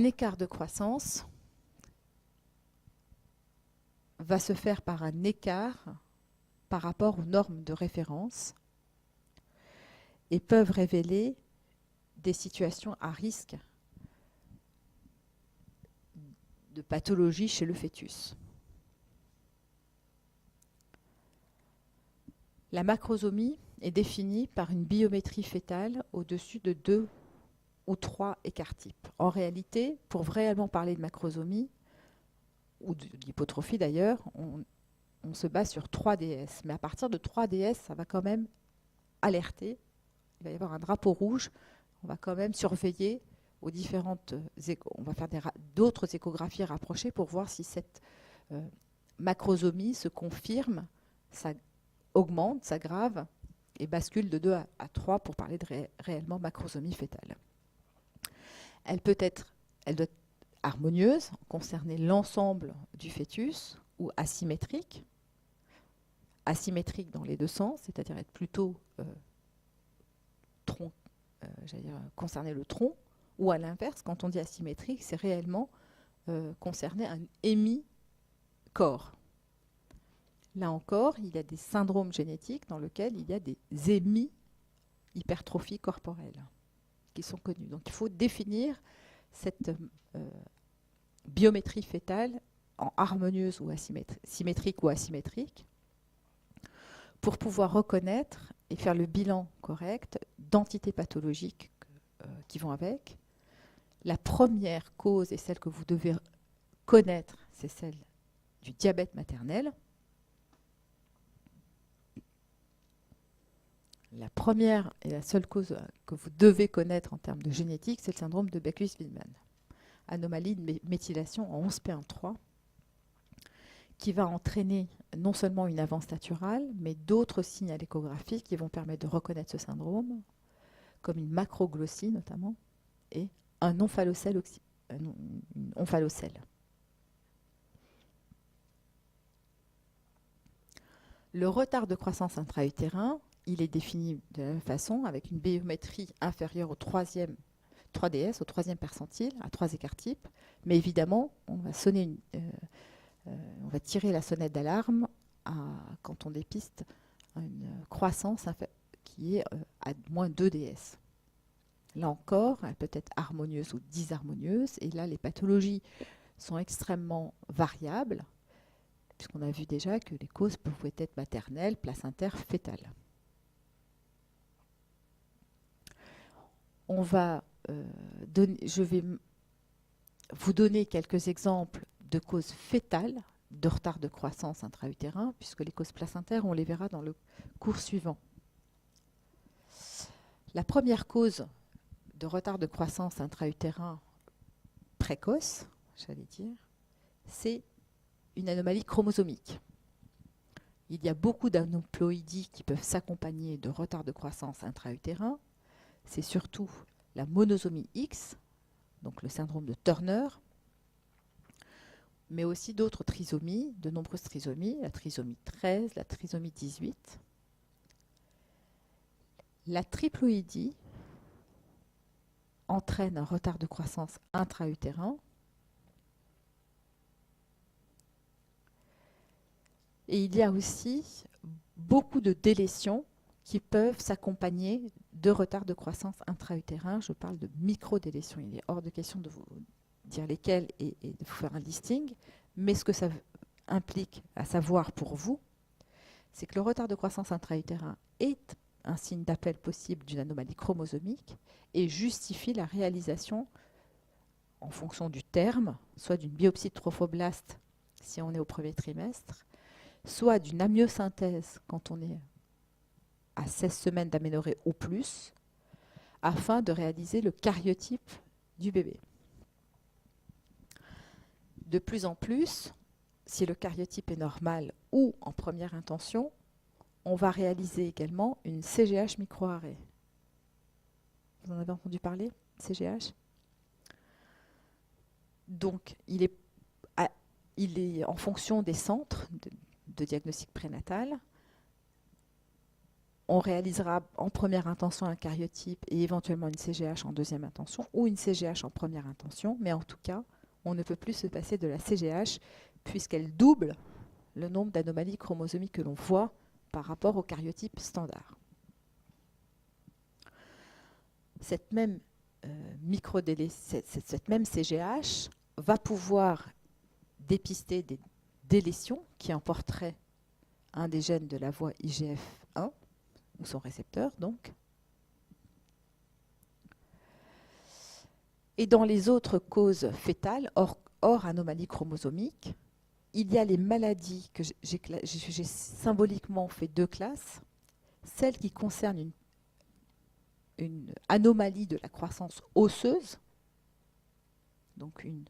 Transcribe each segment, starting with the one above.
Un écart de croissance va se faire par un écart par rapport aux normes de référence et peuvent révéler des situations à risque de pathologie chez le fœtus. La macrosomie est définie par une biométrie fœtale au-dessus de 2 ou 3 écarts types. En réalité, pour réellement parler de macrosomie, ou d'hypotrophie d'ailleurs, on se base sur 3 DS. Mais à partir de 3 DS, ça va quand même alerter. Il va y avoir un drapeau rouge. On va quand même surveiller aux différentes on va faire d'autres échographies rapprochées pour voir si cette macrosomie se confirme, ça augmente, s'aggrave et bascule de 2 à 3 pour parler de réellement macrosomie fœtale. Elle doit être harmonieuse, concerner l'ensemble du fœtus, ou asymétrique. Asymétrique dans les deux sens, c'est-à-dire être plutôt tronc, concerner le tronc, ou à l'inverse, quand on dit asymétrique, c'est réellement concerner un hémi-corps. Là encore, il y a des syndromes génétiques dans lesquels il y a des hémi-hypertrophies corporelles qui sont connues. Donc il faut définir cette biométrie fœtale en harmonieuse ou symétrique ou asymétrique pour pouvoir reconnaître et faire le bilan correct d'entités pathologiques qui vont avec. La première cause, et celle que vous devez connaître, c'est celle du diabète maternel. La première et la seule cause que vous devez connaître en termes de génétique, c'est le syndrome de Backus-Wiemann. Anomalie de méthylation en 11p13, qui va entraîner non seulement une avance naturelle, mais d'autres signes à l'échographie qui vont permettre de reconnaître ce syndrome, comme une macroglossie notamment, et un omphalocèle. Le retard de croissance intra-utérin, il est défini de la même façon, avec une biométrie inférieure au 3DS, au troisième percentile, à 3 écarts types, mais évidemment, on va tirer la sonnette d'alarme quand on dépiste une croissance qui est à moins 2 DS. Là encore, elle peut être harmonieuse ou disharmonieuse, et là, les pathologies sont extrêmement variables, puisqu'on a vu déjà que les causes pouvaient être maternelles, placentaires, fœtales. Je vais vous donner quelques exemples de causes fœtales de retard de croissance intra-utérin, puisque les causes placentaires, on les verra dans le cours suivant. La première cause de retard de croissance intra-utérin précoce, j'allais dire, c'est une anomalie chromosomique. Il y a beaucoup d'aneuploïdies qui peuvent s'accompagner de retard de croissance intra-utérin. C'est surtout la monosomie X, donc le syndrome de Turner, mais aussi d'autres trisomies, de nombreuses trisomies, la trisomie 13, la trisomie 18. La triploïdie entraîne un retard de croissance intra-utérin. Et il y a aussi beaucoup de délétions qui peuvent s'accompagner de retard de croissance intra-utérin. Je parle de micro-délétions. Il est hors de question de vous dire lesquelles et de vous faire un listing. Mais ce que ça implique à savoir pour vous, c'est que le retard de croissance intra-utérin est un signe d'appel possible d'une anomalie chromosomique et justifie la réalisation, en fonction du terme, soit d'une biopsie de trophoblaste si on est au premier trimestre, soit d'une amyosynthèse quand on est à 16 semaines d'aménorrhée ou plus, afin de réaliser le karyotype du bébé. De plus en plus, si le karyotype est normal ou en première intention, on va réaliser également une CGH microarrêt. Vous en avez entendu parler, CGH? Donc, il est en fonction des centres de diagnostic prénatal. on réalisera en première intention un karyotype et éventuellement une CGH en deuxième intention ou une CGH en première intention, mais en tout cas, on ne peut plus se passer de la CGH puisqu'elle double le nombre d'anomalies chromosomiques que l'on voit par rapport au karyotype standard. Cette même cette même CGH va pouvoir dépister des délétions qui emporteraient un des gènes de la voie IGF-1, ou son récepteur donc. Et dans les autres causes fétales, hors anomalie chromosomique, il y a les maladies que j'ai symboliquement fait deux classes. Celles qui concernent une anomalie de la croissance osseuse, donc une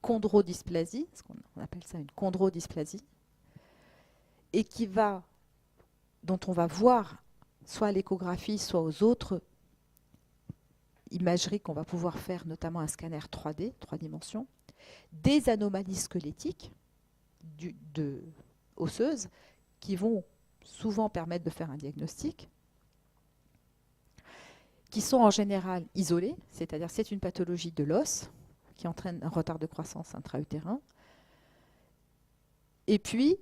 chondrodysplasie, on appelle ça une chondrodysplasie, et dont on va voir soit à l'échographie, soit aux autres imageries qu'on va pouvoir faire, notamment un scanner 3D, 3 dimensions, des anomalies squelettiques osseuses qui vont souvent permettre de faire un diagnostic, qui sont en général isolées, c'est-à-dire c'est une pathologie de l'os qui entraîne un retard de croissance intra-utérin. Et puis,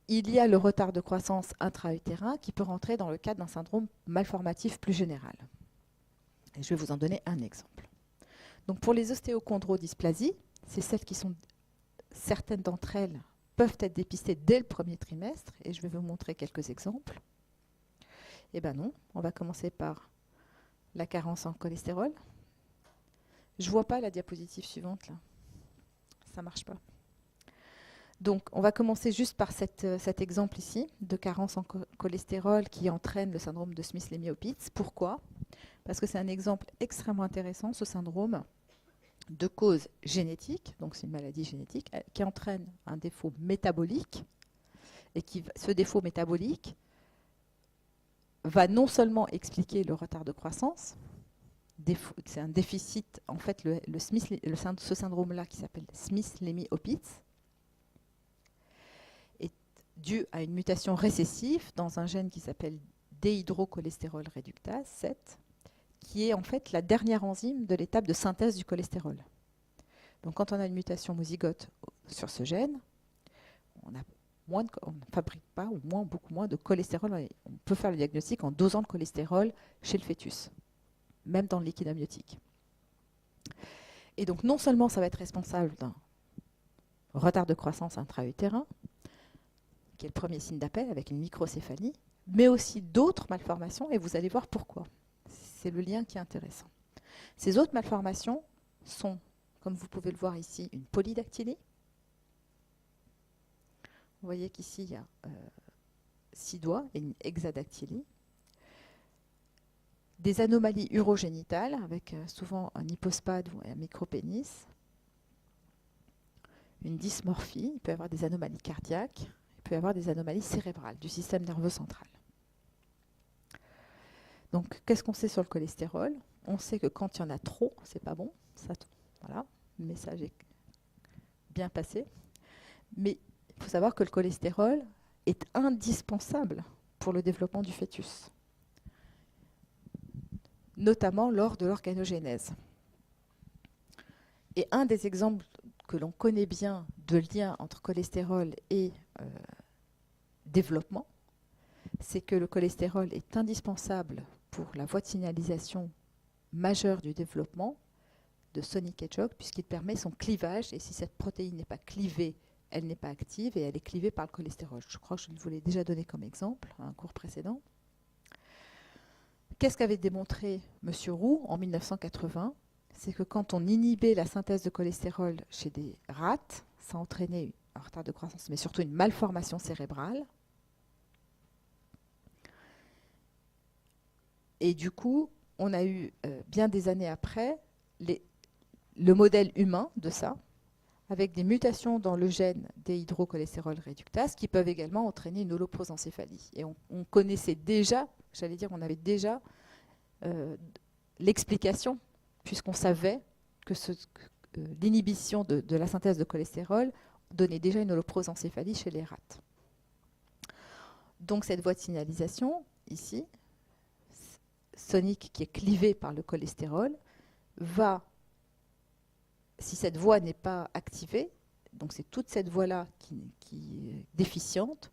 il y a le retard de croissance intra-utérin qui peut rentrer dans le cadre d'un syndrome malformatif plus général. Et je vais vous en donner un exemple. Donc pour les ostéochondrodysplasies, c'est celles qui sont, certaines d'entre elles peuvent être dépistées dès le premier trimestre, et je vais vous montrer quelques exemples. Eh bien non, on va commencer par la carence en cholestérol. Je ne vois pas la diapositive suivante là. Ça ne marche pas. Donc, on va commencer juste par cet exemple ici de carence en cholestérol qui entraîne le syndrome de Smith-Lemie-Opitz. Pourquoi ? Parce que c'est un exemple extrêmement intéressant, ce syndrome de cause génétique, donc c'est une maladie génétique, qui entraîne un défaut métabolique, et ce défaut métabolique va non seulement expliquer le retard de croissance, c'est un déficit, en fait, ce syndrome-là qui s'appelle Smith-Lemie-Opitz, est dû à une mutation récessive dans un gène qui s'appelle déhydrocholestérol réductase 7, qui est en fait la dernière enzyme de l'étape de synthèse du cholestérol. Donc quand on a une mutation homozygote sur ce gène, on ne fabrique pas ou beaucoup moins de cholestérol. On peut faire le diagnostic en dosant le cholestérol chez le fœtus, même dans le liquide amniotique. Et donc non seulement ça va être responsable d'un retard de croissance intra-utérin, qui est le premier signe d'appel avec une microcéphalie, mais aussi d'autres malformations, et vous allez voir pourquoi. C'est le lien qui est intéressant. Ces autres malformations sont, comme vous pouvez le voir ici, une polydactylie. Vous voyez qu'ici, il y a 6 doigts et une hexadactylie. Des anomalies urogénitales, avec souvent un hypospade ou un micropénis. Une dysmorphie, il peut y avoir des anomalies cardiaques, il peut y avoir des anomalies cérébrales du système nerveux central. Donc, qu'est-ce qu'on sait sur le cholestérol ? On sait que quand il y en a trop, c'est pas bon. Voilà, le message est bien passé. Mais il faut savoir que le cholestérol est indispensable pour le développement du fœtus, notamment lors de l'organogénèse. Et un des exemples que l'on connaît bien de lien entre cholestérol et développement, c'est que le cholestérol est indispensable pour la voie de signalisation majeure du développement de Sonic Hedgehog, puisqu'il permet son clivage, et si cette protéine n'est pas clivée, elle n'est pas active, et elle est clivée par le cholestérol. Je crois que je vous l'ai déjà donné comme exemple à un cours précédent. Qu'est-ce qu'avait démontré M. Roux en 1980 ? C'est que quand on inhibait la synthèse de cholestérol chez des rats, ça entraînait un retard de croissance, mais surtout une malformation cérébrale. Et du coup, on a eu, bien des années après, le modèle humain de ça, avec des mutations dans le gène des hydrocholestérol réductase qui peuvent également entraîner une holoprosencéphalie. Et on connaissait déjà, on avait déjà l'explication, puisqu'on savait que l'inhibition de la synthèse de cholestérol donnait déjà une holoprosencéphalie chez les rats. Donc cette voie de signalisation, ici, sonique qui est clivée par le cholestérol, va, si cette voie n'est pas activée, donc c'est toute cette voie-là qui est déficiente,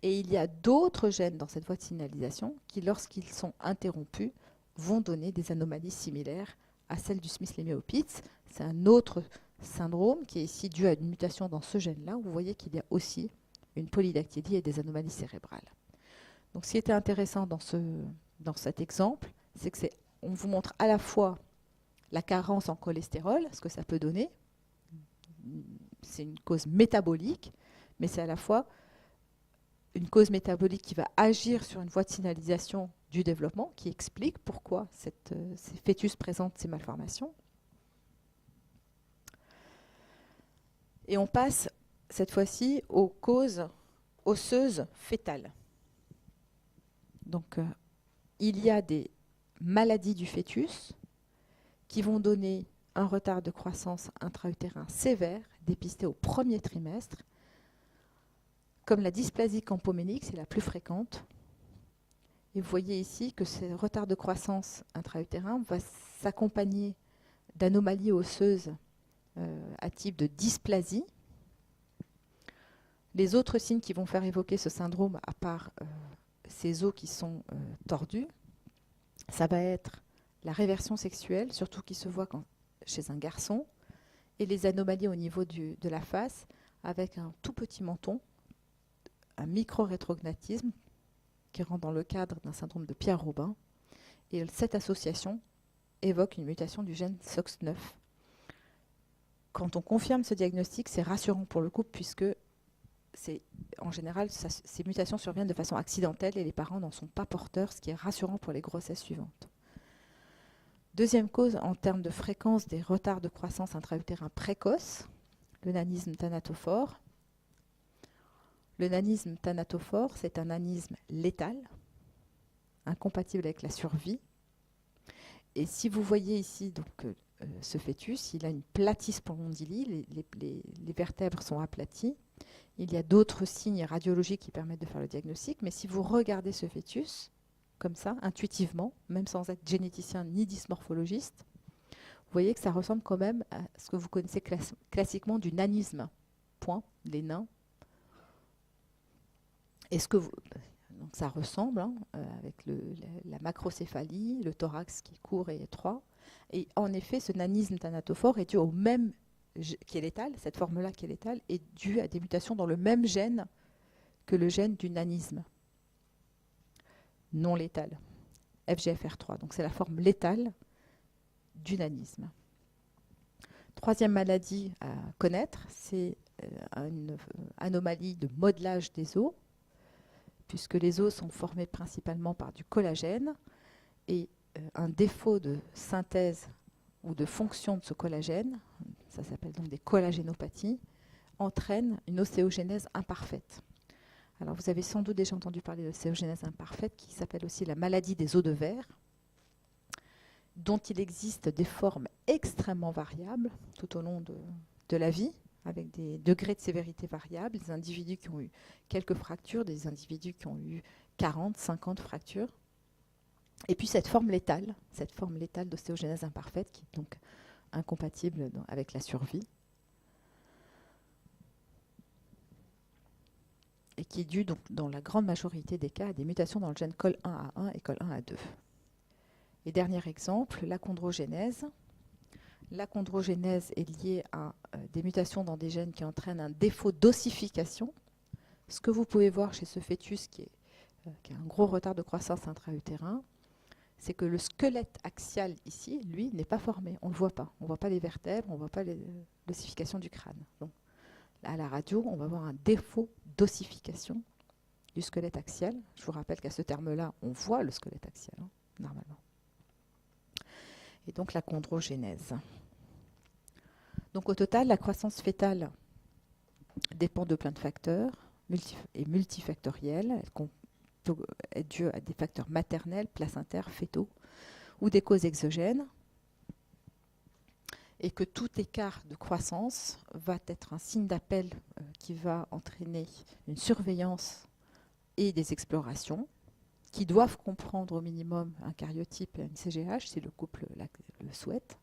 et il y a d'autres gènes dans cette voie de signalisation qui, lorsqu'ils sont interrompus, vont donner des anomalies similaires à celles du Smith-Lemie-Opitz. C'est un autre syndrome qui est ici dû à une mutation dans ce gène-là. Vous voyez qu'il y a aussi une polydactylie et des anomalies cérébrales. Donc, ce qui était intéressant dans cet exemple, c'est qu'on vous montre à la fois la carence en cholestérol, ce que ça peut donner. C'est une cause métabolique, mais c'est à la fois une cause métabolique qui va agir sur une voie de signalisation du développement, qui explique pourquoi ces fœtus présentent ces malformations. Et on passe cette fois-ci aux causes osseuses fœtales. Donc, il y a des maladies du fœtus qui vont donner un retard de croissance intra-utérin sévère, dépisté au premier trimestre. Comme la dysplasie campoménique, c'est la plus fréquente. Et vous voyez ici que ce retard de croissance intra-utérin va s'accompagner d'anomalies osseuses à type de dysplasie. Les autres signes qui vont faire évoquer ce syndrome, à part ces os qui sont tordus, ça va être la réversion sexuelle, surtout qui se voit chez un garçon, et les anomalies au niveau de la face, avec un tout petit menton, un micro-rétrognatisme qui rentre dans le cadre d'un syndrome de Pierre-Robin. Et cette association évoque une mutation du gène SOX9. Quand on confirme ce diagnostic, c'est rassurant pour le couple puisque en général, ces mutations surviennent de façon accidentelle et les parents n'en sont pas porteurs, ce qui est rassurant pour les grossesses suivantes. Deuxième cause en termes de fréquence des retards de croissance intra-utérin précoce, le nanisme thanatophore. Le nanisme thanatophore, c'est un nanisme létal, incompatible avec la survie. Et si vous voyez ici donc, ce fœtus, il a une platyspondylie, les vertèbres sont aplaties. Il y a d'autres signes radiologiques qui permettent de faire le diagnostic, mais si vous regardez ce fœtus, comme ça, intuitivement, même sans être généticien ni dysmorphologiste, vous voyez que ça ressemble quand même à ce que vous connaissez classiquement du nanisme. Point, les nains. Donc ça ressemble avec la macrocéphalie, le thorax qui est court et étroit. Et en effet, ce nanisme thanatophore est dû au même, qui est létal, cette forme-là qui est létale, est due à des mutations dans le même gène que le gène du nanisme non létal, FGFR3. Donc c'est la forme létale du nanisme. Troisième maladie à connaître, c'est une anomalie de modelage des os, puisque les os sont formés principalement par du collagène et un défaut de synthèse ou de fonction de ce collagène, ça s'appelle donc des collagénopathies, entraîne une ostéogenèse imparfaite. Alors vous avez sans doute déjà entendu parler de l'ostéogenèse imparfaite qui s'appelle aussi la maladie des os de verre, dont il existe des formes extrêmement variables tout au long de la vie, avec des degrés de sévérité variables, des individus qui ont eu quelques fractures, des individus qui ont eu 40, 50 fractures. Et puis cette forme létale d'ostéogenèse imparfaite, qui est donc incompatible avec la survie, et qui est due donc, dans la grande majorité des cas à des mutations dans le gène COL1A1 et COL1A2. Et dernier exemple, l'achondrogénèse. L'achondrogénèse est liée à des mutations dans des gènes qui entraînent un défaut d'ossification. Ce que vous pouvez voir chez ce fœtus qui a un gros retard de croissance intra-utérin, c'est que le squelette axial ici, lui, n'est pas formé. On ne le voit pas. On ne voit pas les vertèbres, on ne voit pas l'ossification du crâne. Donc, à la radio, on va avoir un défaut d'ossification du squelette axial. Je vous rappelle qu'à ce terme-là, on voit le squelette axial, normalement. Et donc l'achondrogénèse. Donc au total, la croissance fœtale dépend de plein de facteurs et multifactorielle. Elle peut être due à des facteurs maternels, placentaires, fœtaux ou des causes exogènes. Et que tout écart de croissance va être un signe d'appel qui va entraîner une surveillance et des explorations qui doivent comprendre au minimum un cariotype et une CGH, si le couple le souhaite.